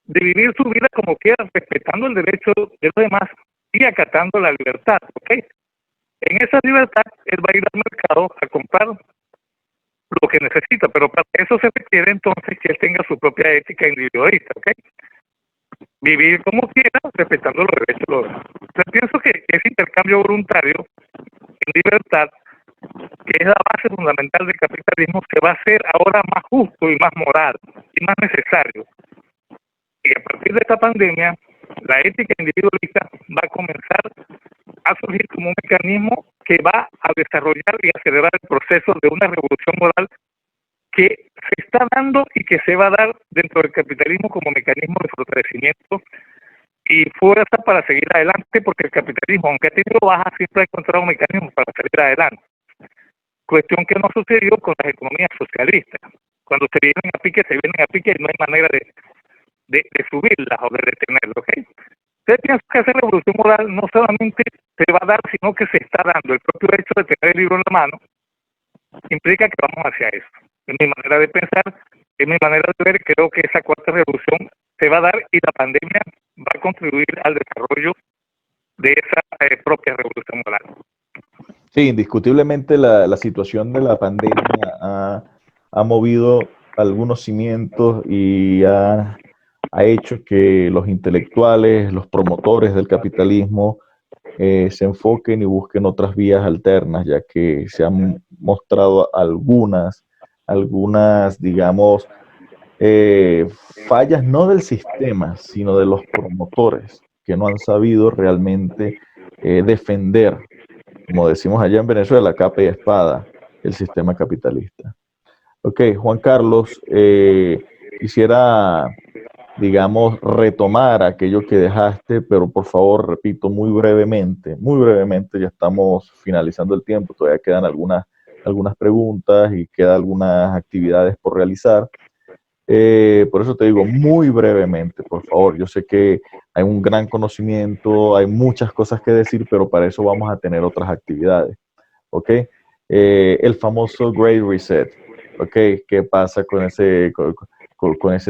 de vivir su vida como quiera, respetando el derecho de los demás y acatando la libertad, ¿ok? En esa libertad, él va a ir al mercado a comprar lo que necesita, pero para eso se requiere entonces que él tenga su propia ética individualista, ¿ok? Vivir como quiera, respetando los derechos de los demás. Entonces pienso que ese intercambio voluntario en libertad, que es la base fundamental del capitalismo, se va a hacer ahora más justo y más moral y más necesario. Y a partir de esta pandemia, la ética individualista va a comenzar a surgir como un mecanismo que va a desarrollar y acelerar el proceso de una revolución moral que se está dando y que se va a dar dentro del capitalismo como mecanismo de fortalecimiento y fuerza para seguir adelante, porque el capitalismo, aunque ha tenido bajas, siempre ha encontrado un mecanismo para salir adelante. Cuestión que no sucedió con las economías socialistas. Cuando se vienen a pique y no hay manera de subirlas o de detenerlas, ¿ok? Entonces pienso que esa revolución moral no solamente se va a dar, sino que se está dando. El propio hecho de tener el libro en la mano implica que vamos hacia eso. Es mi manera de pensar, es mi manera de ver. Creo que esa cuarta revolución se va a dar y la pandemia va a contribuir al desarrollo de esa propia revolución moral. Sí, indiscutiblemente la situación de la pandemia ha movido algunos cimientos y ha hecho que los intelectuales, los promotores del capitalismo se enfoquen y busquen otras vías alternas, ya que se han mostrado algunas, digamos, fallas no del sistema, sino de los promotores, que no han sabido realmente defender, como decimos allá en Venezuela, capa y espada, el sistema capitalista. Ok, Juan Carlos, quisiera, digamos, retomar aquello que dejaste, pero por favor, repito, muy brevemente, ya estamos finalizando el tiempo, todavía quedan algunas preguntas y quedan algunas actividades por realizar. Por eso te digo, muy brevemente, por favor. Yo sé que hay un gran conocimiento, hay muchas cosas que decir, pero para eso vamos a tener otras actividades. ¿Ok? El famoso Great Reset. ¿Ok? ¿Qué pasa con ese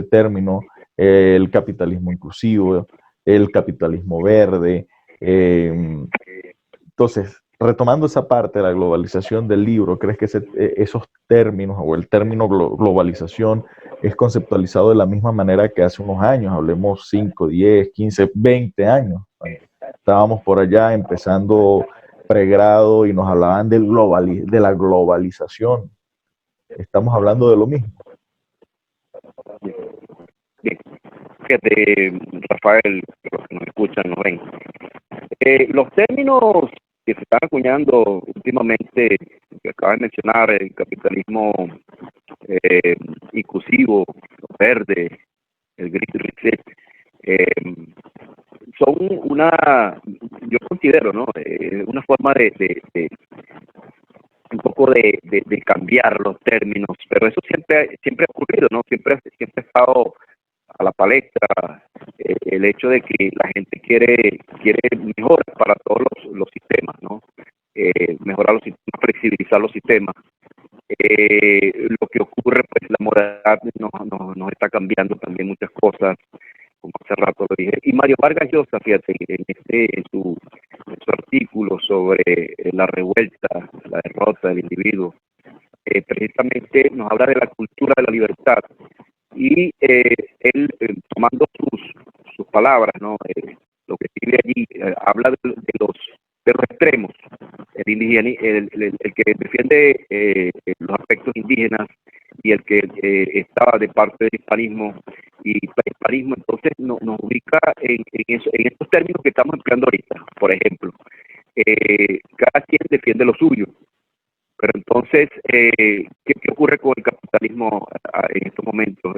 término? El capitalismo inclusivo, el capitalismo verde. Entonces, retomando esa parte de la globalización del libro, ¿crees que esos términos o el término globalización es conceptualizado de la misma manera que hace unos años? Hablemos 5, 10, 15, 20 años. Estábamos por allá empezando pregrado y nos hablaban de la globalización. Estamos hablando de lo mismo. Bien, fíjate, Rafael, los que nos escuchan, nos ven. Los términos que se están acuñando últimamente, que acabas de mencionar, el capitalismo inclusivo, verde, el Green Reset, son yo considero, ¿no? Una forma de un poco de cambiar los términos, pero eso siempre ha ocurrido, ¿no? Siempre ha estado a la palestra el hecho de que la gente quiere mejoras para todos los sistemas, ¿no? Mejorar los sistemas, flexibilizar los sistemas. Lo que ocurre, pues la moralidad nos está cambiando también muchas cosas, como hace rato lo dije. Y Mario Vargas Llosa, fíjate, en su artículo sobre la revuelta, la derrota del individuo, precisamente nos habla de la cultura de la libertad. Y él, tomando sus palabras, ¿no? Lo que escribe allí, habla de los extremos, el que defiende los aspectos indígenas y el que estaba de parte del hispanismo y hispanismo. Entonces nos ubica en estos términos que estamos empleando ahorita. Por ejemplo, cada quien defiende lo suyo. Pero entonces, ¿qué ocurre con el capitalismo en estos momentos?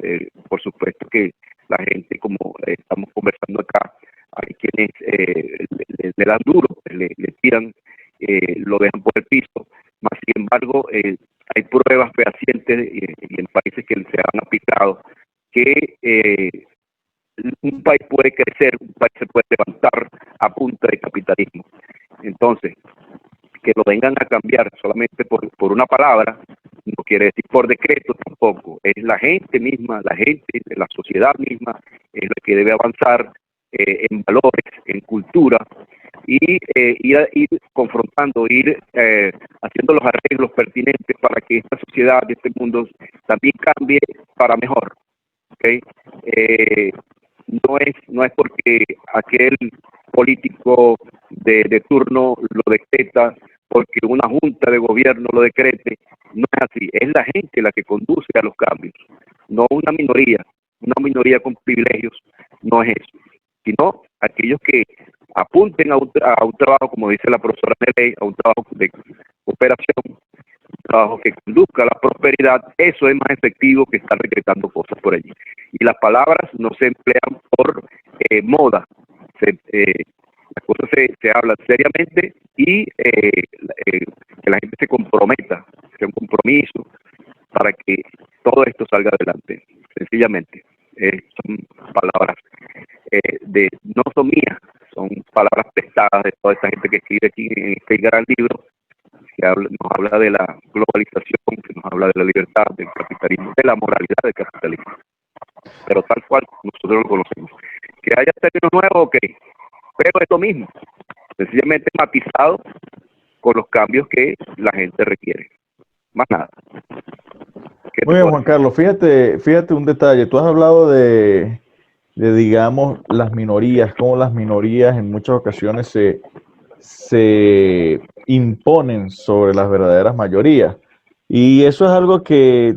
Por supuesto que la gente, como estamos conversando acá, hay quienes le dan duro, le tiran, lo dejan por el piso. Mas, sin embargo, hay pruebas fehacientes y en países que se han aplicado que un país puede crecer, un país se puede levantar a punta de capitalismo. Entonces, que lo vengan a cambiar solamente por una palabra, no quiere decir por decreto tampoco. Es la gente misma, la sociedad misma, es la que debe avanzar en valores, en cultura, y ir confrontando, ir haciendo los arreglos pertinentes para que esta sociedad, este mundo, también cambie para mejor. ¿Okay? No es porque aquel político de turno lo decreta, porque una junta de gobierno lo decrete. No es así, es la gente la que conduce a los cambios, no una minoría con privilegios. No es eso, sino aquellos que apunten a un trabajo, como dice la profesora Neley, a un trabajo de cooperación, un trabajo que conduzca a la prosperidad. Eso es más efectivo que estar decretando cosas por allí. Y las palabras no se emplean por moda. Las cosas se hablan seriamente y que la gente se comprometa, sea un compromiso para que todo esto salga adelante. Sencillamente, son palabras no son mías, son palabras prestadas de toda esta gente que escribe aquí en este gran libro, que nos habla de la globalización, que nos habla de la libertad, del capitalismo, de la moralidad del capitalismo, pero tal cual nosotros lo conocemos. Que haya términos nuevos, ok, pero es lo mismo, sencillamente matizado con los cambios que la gente requiere. Más nada. Muy bien, Juan Carlos, fíjate un detalle. Tú has hablado de digamos, las minorías, cómo las minorías en muchas ocasiones se imponen sobre las verdaderas mayorías. Y eso es algo que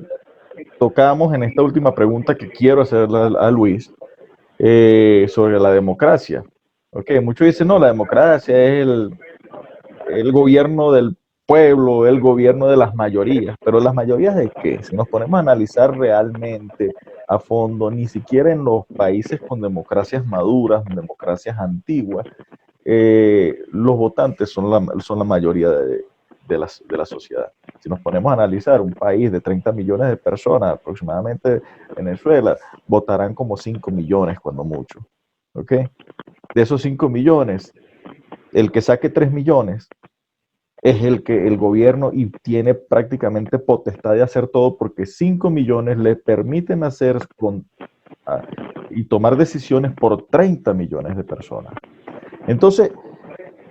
tocamos en esta última pregunta que quiero hacerle a Luis sobre la democracia. Okay, muchos dicen, no, la democracia es el gobierno del pueblo, el gobierno de las mayorías, pero las mayorías de qué? Si nos ponemos a analizar realmente a fondo, ni siquiera en los países con democracias maduras, democracias antiguas, los votantes son la mayoría de la sociedad. Si nos ponemos a analizar un país de 30 millones de personas, aproximadamente Venezuela, votarán como 5 millones cuando mucho. ¿Okay? De esos 5 millones, el que saque 3 millones es el que el gobierno y tiene prácticamente potestad de hacer todo porque 5 millones le permiten hacer y tomar decisiones por 30 millones de personas. Entonces,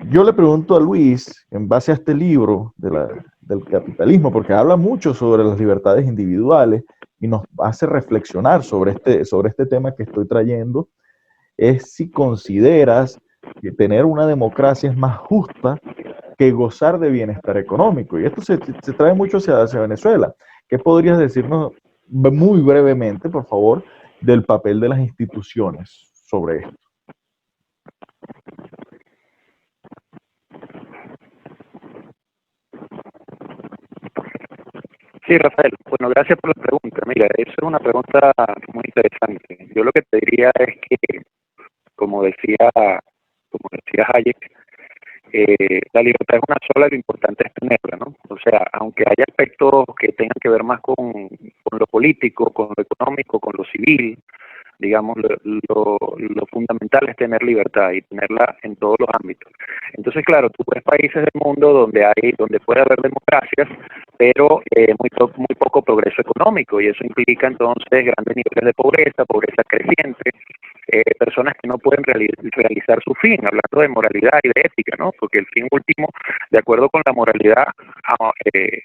yo le pregunto a Luis, en base a este libro del capitalismo, porque habla mucho sobre las libertades individuales y nos hace reflexionar sobre este tema que estoy trayendo, es si consideras que tener una democracia es más justa que gozar de bienestar económico. Y esto se trae mucho hacia Venezuela. ¿Qué podrías decirnos muy brevemente, por favor, del papel de las instituciones sobre esto? Sí, Rafael. Bueno, gracias por la pregunta. Mira, eso es una pregunta muy interesante. Yo lo que te diría es que, como decía Hayek, la libertad es una sola, lo importante es tenerla, ¿no? O sea, aunque haya aspectos que tengan que ver más con lo político, con lo económico, con lo civil, digamos, lo fundamental es tener libertad y tenerla en todos los ámbitos. Entonces, claro, tú ves países del mundo donde puede haber democracias, pero muy poco progreso económico, y eso implica entonces grandes niveles de pobreza creciente, personas que no pueden realizar su fin, hablando de moralidad y de ética, ¿no? Porque el fin último, de acuerdo con la moralidad,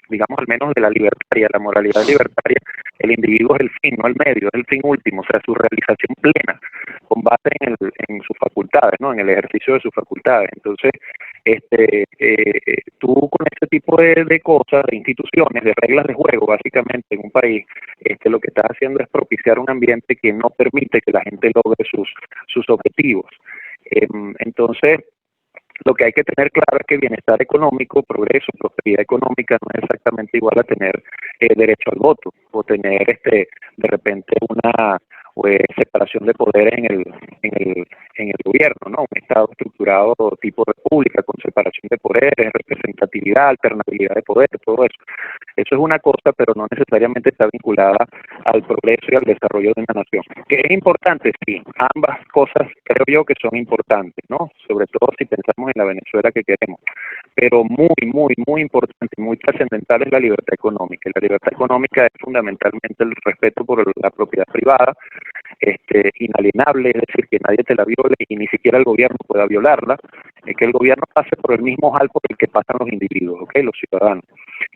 digamos al menos de la libertaria, la moralidad libertaria, el individuo es el fin, no el medio, es el fin último, o sea, su realización plena, con base en sus facultades, ¿no? En el ejercicio de sus facultades. Entonces, tú con ese tipo de cosas, de instituciones, de reglas de juego, básicamente en un país, lo que estás haciendo es propiciar un ambiente que no permite que la gente logre sus objetivos. Entonces, lo que hay que tener claro es que bienestar económico, progreso, prosperidad económica no es exactamente igual a tener derecho al voto o tener de repente una separación de poderes en el gobierno, ¿no? Un Estado estructurado tipo república con separación de poderes, representatividad, alternabilidad de poder, todo eso. Eso es una cosa, pero no necesariamente está vinculada al progreso y al desarrollo de una nación. ¿Que es importante? Sí, ambas cosas creo yo que son importantes, ¿no? Sobre todo si pensamos en la Venezuela que queremos. Pero muy importante, muy trascendental es la libertad económica. Y la libertad económica es fundamentalmente el respeto por la propiedad privada, inalienable, es decir, que nadie te la viole y ni siquiera el gobierno pueda violarla, que el gobierno pase por el mismo hall por el que pasan los individuos, ¿okay? Los ciudadanos.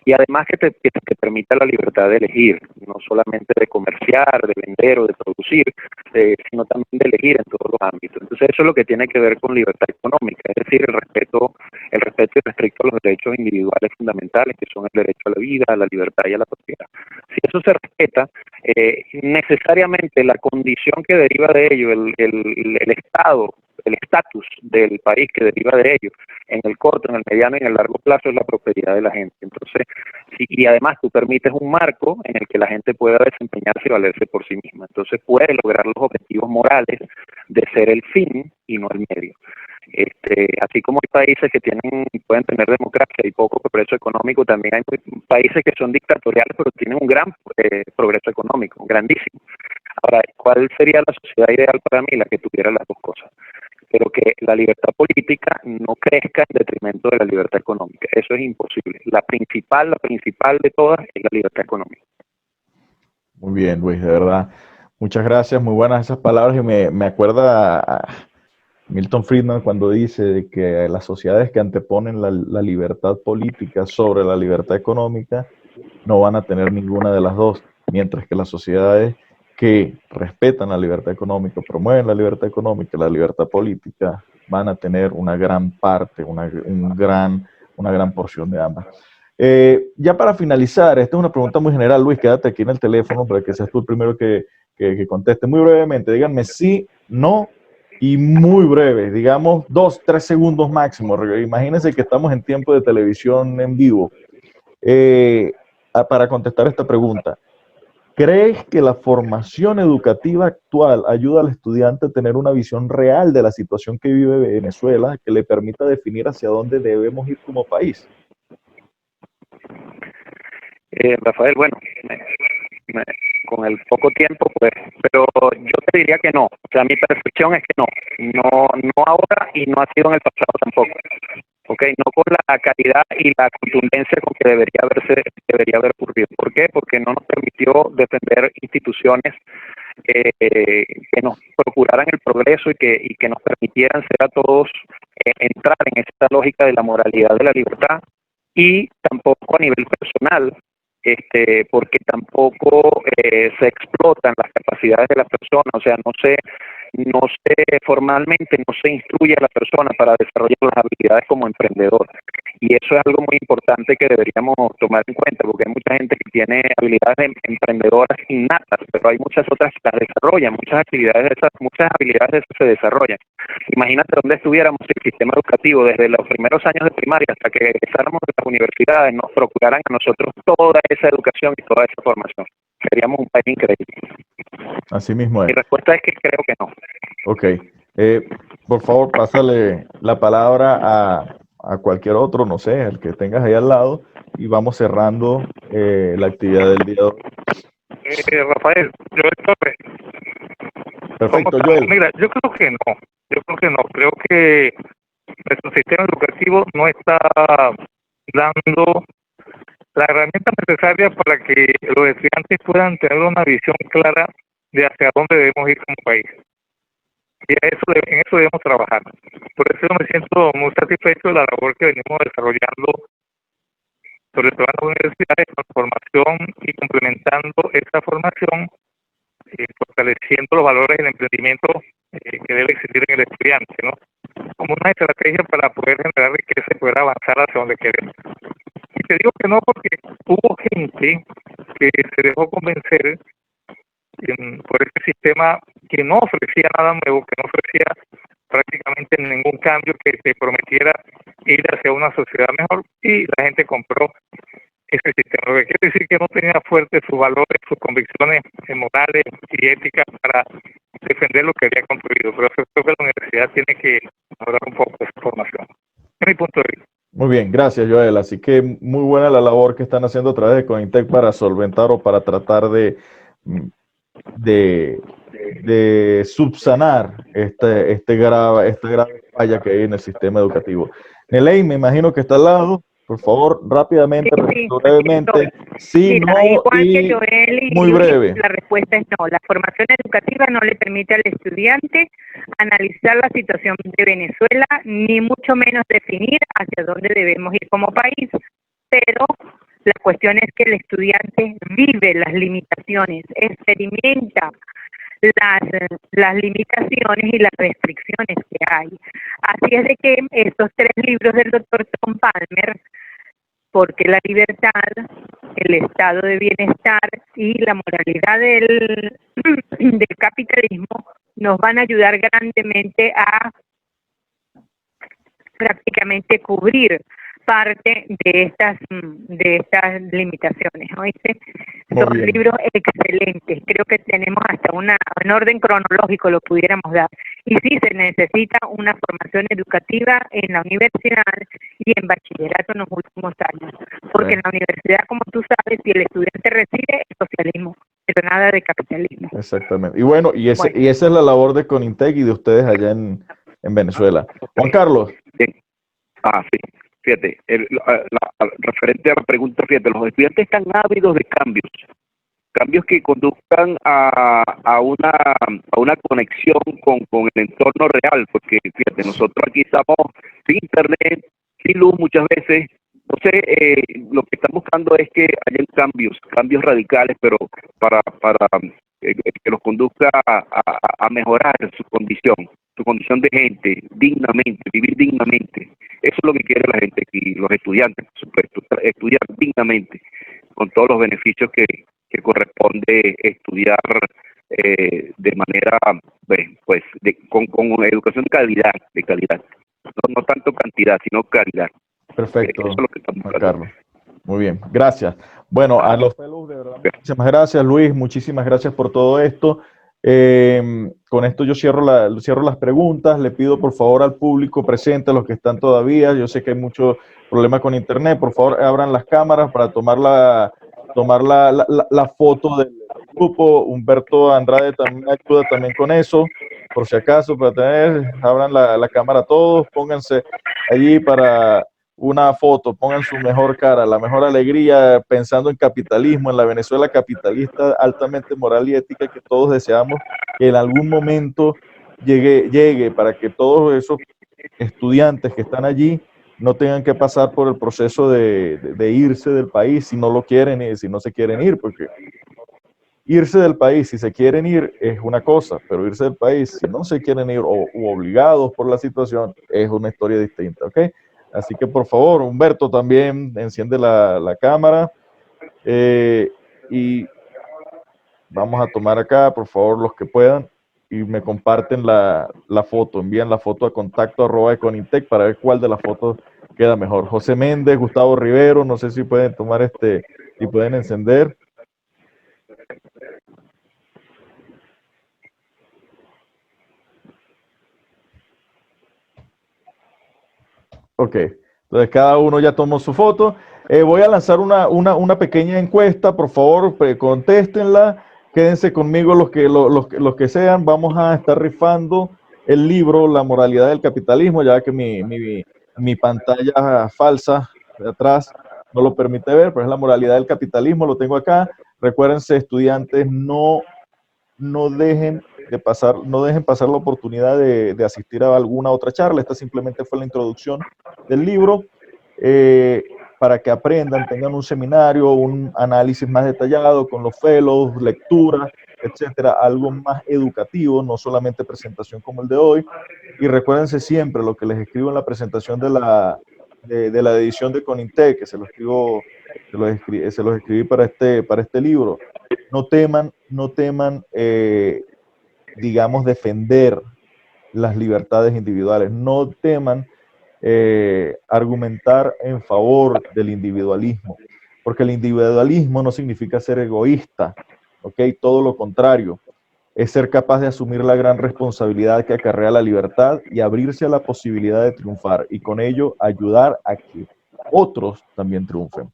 Y además que te permita la libertad de elegir, no solamente de comerciar, de vender o de producir, sino también de elegir en todos los ámbitos. Entonces eso es lo que tiene que ver con libertad económica, es decir, el respeto y respeto a los derechos individuales fundamentales, que son el derecho a la vida, a la libertad y a la propiedad. Si eso se respeta, necesariamente la condición que deriva de ello, el estado, el estatus del país que deriva de ello, en el corto, en el mediano y en el largo plazo, es la prosperidad de la gente. Entonces, y además tú permites un marco en el que la gente pueda desempeñarse y valerse por sí misma. Entonces puede lograr los objetivos morales de ser el fin y no el medio. Así como hay países que pueden tener democracia y poco progreso económico, también hay países que son dictatoriales pero tienen un gran progreso económico, grandísimo. ¿cuál sería la sociedad ideal para mí? La que tuviera las dos cosas, pero que la libertad política no crezca en detrimento de la libertad económica. Eso es imposible. La principal de todas es la libertad económica. Muy bien, Luis, de verdad. Muchas gracias, muy buenas esas palabras y me acuerda a Milton Friedman cuando dice de que las sociedades que anteponen la libertad política sobre la libertad económica no van a tener ninguna de las dos, mientras que las sociedades que respetan la libertad económica, promueven la libertad económica y la libertad política, van a tener una gran parte, una gran porción de ambas. Ya para finalizar, esta es una pregunta muy general, Luis, quédate aquí en el teléfono para que seas tú el primero que conteste. Muy brevemente, díganme sí, no y muy breve, digamos 2, 3 segundos máximo. Imagínense que estamos en tiempo de televisión en vivo. Para contestar esta pregunta, ¿crees que la formación educativa actual ayuda al estudiante a tener una visión real de la situación que vive Venezuela, que le permita definir hacia dónde debemos ir como país? Rafael, bueno, con el poco tiempo, pues, pero yo te diría que no. O sea, mi percepción es que no ahora y no ha sido en el pasado tampoco. Okay, no con la calidad y la contundencia con que debería haber ocurrido. ¿Por qué? Porque no nos permitió defender instituciones que nos procuraran el progreso y que nos permitieran ser a todos entrar en esta lógica de la moralidad de la libertad, y tampoco a nivel personal, porque tampoco se explotan las capacidades de la persona. O sea, no se formalmente no se instruye a la persona para desarrollar las habilidades como emprendedor, y eso es algo muy importante que deberíamos tomar en cuenta, porque hay mucha gente que tiene habilidades emprendedoras innatas, pero hay muchas otras que las desarrollan, muchas habilidades de esas se desarrollan. Imagínate dónde estuviéramos si el sistema educativo desde los primeros años de primaria hasta que egresáramos de las universidades nos procuraran a nosotros toda esa educación y toda esa formación. Seríamos un país increíble. Así mismo es. Mi respuesta es que creo que no. Ok. Por favor, pásale la palabra a cualquier otro, no sé, el que tengas ahí al lado, y vamos cerrando la actividad del día de hoy. Rafael, Joel Torres. Perfecto, Joel. Mira, yo creo que no. Creo que nuestro sistema educativo no está dando la herramienta necesaria para que los estudiantes puedan tener una visión clara de hacia dónde debemos ir como país. Y en eso debemos trabajar. Por eso me siento muy satisfecho de la labor que venimos desarrollando, sobre todo en las universidades, con formación y complementando esa formación, fortaleciendo los valores del emprendimiento que debe existir en el estudiante, ¿no? Como una estrategia para poder generar riqueza y poder avanzar hacia donde queremos. Y te digo que no porque hubo gente que se dejó convencer por este sistema que no ofrecía nada nuevo, que no ofrecía prácticamente ningún cambio que te prometiera ir hacia una sociedad mejor, y la gente compró ese sistema. Lo que quiere decir que no tenía fuertes sus valores, sus convicciones morales y éticas para defender lo que había construido. Pero eso creo que la universidad tiene que mejorar un poco esa formación. Es mi punto de vista. Muy bien, gracias, Joel. Así que muy buena la labor que están haciendo a través de Conintec para solventar o para tratar de subsanar esta grave falla que hay en el sistema educativo. Neley, me imagino que está al lado. Por favor, rápidamente, brevemente, sí, mira, no, igual y que Joel y muy Luis, breve. la respuesta es no. La formación educativa no le permite al estudiante analizar la situación de Venezuela, ni mucho menos definir hacia dónde debemos ir como país. Pero la cuestión es que el estudiante vive las limitaciones, experimenta las limitaciones y las restricciones que hay. Así es de que estos 3 libros del doctor Tom Palmer, Porque la libertad, el estado de bienestar y la moralidad del capitalismo, nos van a ayudar grandemente a prácticamente cubrir parte de estas limitaciones, ¿oíste? Son libros excelentes. Creo que tenemos hasta un orden cronológico, lo pudiéramos dar. Y sí, se necesita una formación educativa en la universidad y en bachillerato en los últimos años. Porque en la universidad, como tú sabes, si el estudiante recibe, es socialismo. pero nada de capitalismo. Exactamente. Y bueno, y esa es la labor de Conintec y de ustedes allá en Venezuela. Juan Carlos. Bien. Sí. Fíjate, referente a la pregunta, fíjate, los estudiantes están ávidos de cambios que conduzcan a una conexión con el entorno real, porque fíjate, nosotros aquí estamos sin internet, sin luz muchas veces. Entonces, lo que están buscando es que hayan cambios radicales, pero para que los conduzca a mejorar su condición de gente, dignamente, vivir dignamente. Eso es lo que quiere la gente aquí, los estudiantes, por supuesto, estudiar dignamente, con todos los beneficios que corresponde estudiar de manera, pues, con educación de calidad. No tanto cantidad, sino calidad. Perfecto, eso es lo que estamos Juan Carlos. Muy bien, gracias. Bueno, a los fellows, de verdad, muchísimas gracias, Luis, muchísimas gracias por todo esto. Con esto yo cierro las preguntas. Le pido por favor al público presente, a los que están todavía, yo sé que hay mucho problema con internet, por favor abran las cámaras para tomar la foto del grupo. Humberto Andrade también ayuda también con eso, por si acaso, abran la cámara todos, pónganse allí para una foto, pongan su mejor cara, la mejor alegría, pensando en capitalismo, en la Venezuela capitalista altamente moral y ética que todos deseamos que en algún momento llegue para que todos esos estudiantes que están allí no tengan que pasar por el proceso de irse del país si no lo quieren y si no se quieren ir, porque irse del país si se quieren ir es una cosa, pero irse del país si no se quieren ir o obligados por la situación es una historia distinta, ¿ok? Así que por favor, Humberto también enciende la cámara y vamos a tomar acá, por favor, los que puedan, y me comparten la foto, envían la foto a contacto@econintec para ver cuál de las fotos queda mejor. José Méndez, Gustavo Rivero, no sé si pueden tomar si pueden encender. Ok, entonces cada uno ya tomó su foto. Voy a lanzar una pequeña encuesta, por favor, contéstenla. Quédense conmigo los que sean. Vamos a estar rifando el libro La moralidad del capitalismo, ya que mi pantalla falsa de atrás no lo permite ver, pero es La moralidad del capitalismo, lo tengo acá. Recuérdense, estudiantes, no dejen pasar la oportunidad de asistir a alguna otra charla. Esta simplemente fue la introducción del libro, para que aprendan, tengan un seminario, un análisis más detallado con los fellows, lectura, etcétera, algo más educativo, no solamente presentación como el de hoy. Y recuérdense siempre lo que les escribo en la presentación de la edición de Conintec, que se los escribí para este libro. No teman, digamos, defender las libertades individuales, no teman argumentar en favor del individualismo, porque el individualismo no significa ser egoísta, ¿ok? Todo lo contrario, es ser capaz de asumir la gran responsabilidad que acarrea la libertad y abrirse a la posibilidad de triunfar, y con ello ayudar a que otros también triunfen.